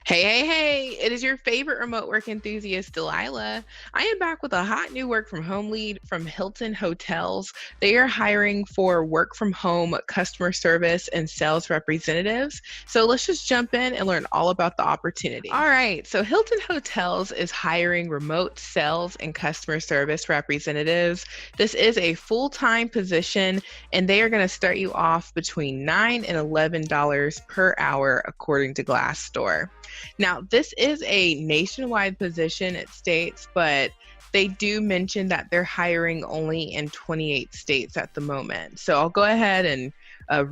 Hey, it is your favorite remote work enthusiast, Delilah. I am back with a hot new work from home lead from Hilton Hotels. They are hiring for work from home customer service and sales representatives. So let's just jump in and learn all about the opportunity. All right, so Hilton Hotels is hiring remote sales and customer service representatives. This is a full-time position, and they are going to start you off between $9 and $11 per hour, according to Glassdoor. Now, this is a nationwide position, it states, but they do mention that they're hiring only in 28 states at the moment. So I'll go ahead and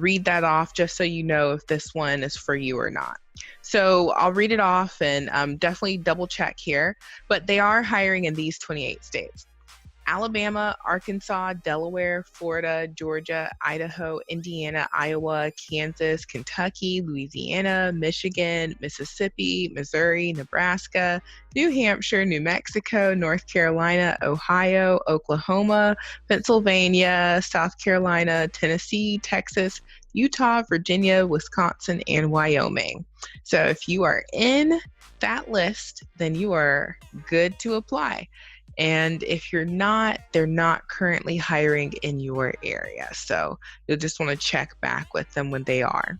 read that off just so you know if this one is for you or not. So I'll read it off and definitely double check here, but they are hiring in these 28 states: Alabama, Arkansas, Delaware, Florida, Georgia, Idaho, Indiana, Iowa, Kansas, Kentucky, Louisiana, Michigan, Mississippi, Missouri, Nebraska, New Hampshire, New Mexico, North Carolina, Ohio, Oklahoma, Pennsylvania, South Carolina, Tennessee, Texas, Utah, Virginia, Wisconsin, and Wyoming. So if you are in that list, then you are good to apply. And if you're not, they're not currently hiring in your area. So you'll just want to check back with them when they are.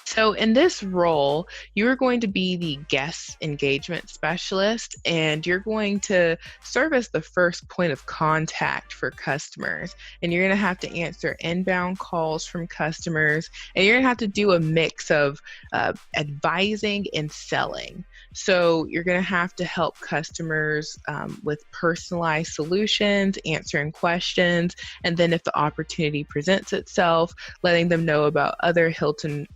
So in this role, you're going to be the guest engagement specialist, and you're going to serve as the first point of contact for customers. And you're going to have to answer inbound calls from customers, and you're going to have to do a mix of advising and selling. So you're going to have to help customers with personalized solutions, answering questions, and then if the opportunity presents itself, letting them know about other Hilton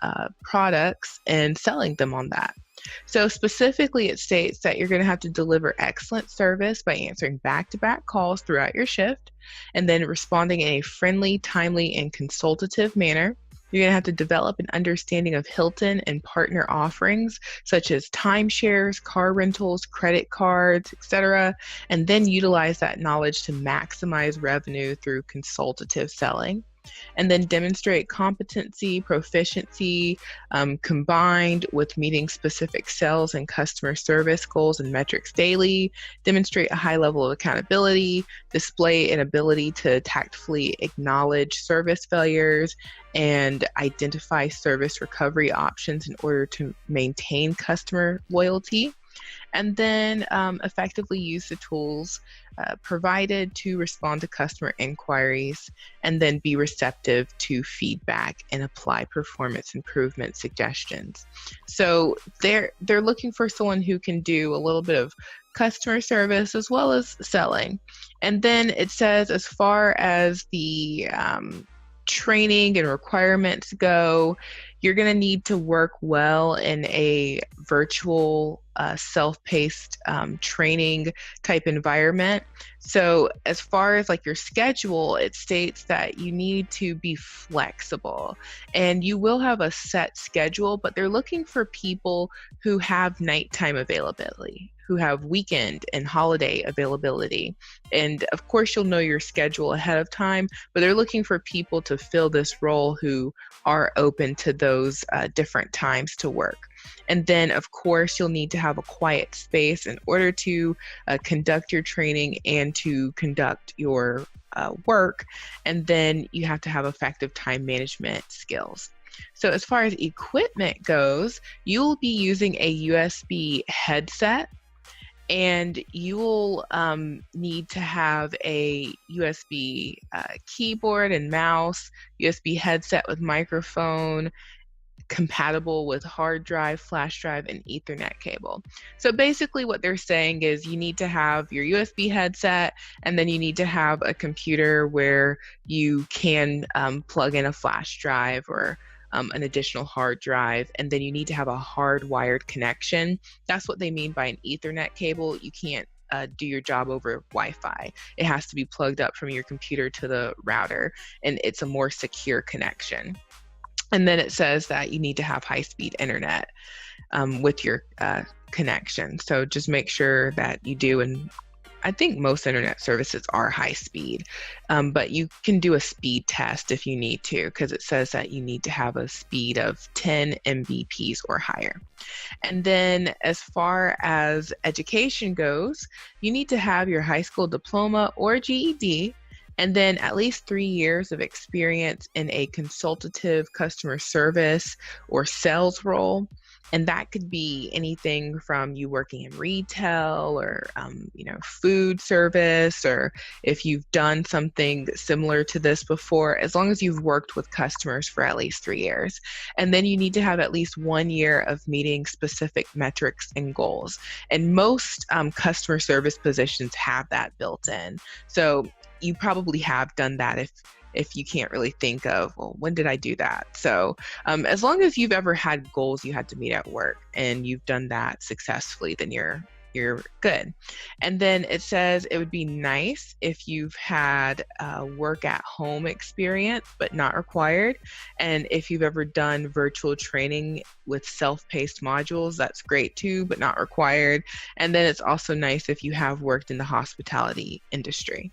products and selling them on that. So specifically, it states that you're going to have to deliver excellent service by answering back-to-back calls throughout your shift and then responding in a friendly, timely, and consultative manner. You're going to have to develop an understanding of Hilton and partner offerings such as timeshares, car rentals, credit cards, etc., and then utilize that knowledge to maximize revenue through consultative selling. And then demonstrate competency, proficiency, combined with meeting specific sales and customer service goals and metrics daily, demonstrate a high level of accountability, display an ability to tactfully acknowledge service failures, and identify service recovery options in order to maintain customer loyalty. And then effectively use the tools provided to respond to customer inquiries, and then be receptive to feedback and apply performance improvement suggestions. So they're looking for someone who can do a little bit of customer service as well as selling. And then it says, as far as the training and requirements go, you're going to need to work well in a virtual self-paced training type environment. So as far as like your schedule, it states that you need to be flexible, and you will have a set schedule, but they're looking for people who have nighttime availability, who have weekend and holiday availability. And of course, you'll know your schedule ahead of time, but they're looking for people to fill this role who are open to those different times to work. And then, of course, you'll need to have a quiet space in order to conduct your training and to conduct your work. And then you have to have effective time management skills. So as far as equipment goes, you'll be using a USB headset, and you will need to have a USB keyboard and mouse, USB headset with microphone, compatible with hard drive, flash drive, and Ethernet cable. So basically what they're saying is you need to have your USB headset, and then you need to have a computer where you can plug in a flash drive or an additional hard drive, and then you need to have a hardwired connection. That's what they mean by an Ethernet cable. You can't do your job over Wi-Fi. It has to be plugged up from your computer to the router, and it's a more secure connection. And then it says that you need to have high-speed internet with your connection. So just make sure that you do, and I think most internet services are high speed, but you can do a speed test if you need to, because it says that you need to have a speed of 10 Mbps or higher. And then, as far as education goes, you need to have your high school diploma or GED, and then at least 3 years of experience in a consultative customer service or sales role. And that could be anything from you working in retail or, food service, or if you've done something similar to this before, as long as you've worked with customers for at least 3 years. And then you need to have at least 1 year of meeting specific metrics and goals. And most customer service positions have that built in. So you probably have done that if you can't really think of, well, when did I do that? So as long as you've ever had goals you had to meet at work and you've done that successfully, then you're good. And then it says it would be nice if you've had work at home experience, but not required. And if you've ever done virtual training with self-paced modules, that's great too, but not required. And then it's also nice if you have worked in the hospitality industry.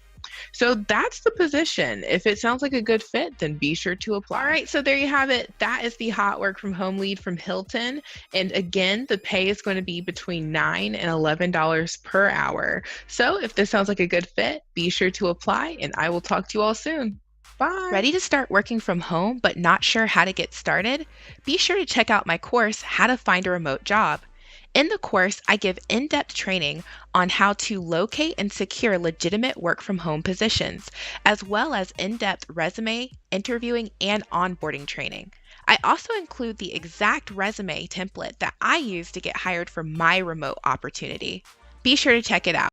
So that's the position. If it sounds like a good fit, then be sure to apply. All right, so there you have it. That is the hot work from home lead from Hilton. And again, the pay is going to be between $9 and $11 per hour. So if this sounds like a good fit, be sure to apply, and I will talk to you all soon. Bye. Ready to start working from home but not sure how to get started? Be sure to check out my course, How to Find a Remote Job. In the course, I give in-depth training on how to locate and secure legitimate work from home positions, as well as in-depth resume, interviewing, and onboarding training. I also include the exact resume template that I use to get hired for my remote opportunity. Be sure to check it out.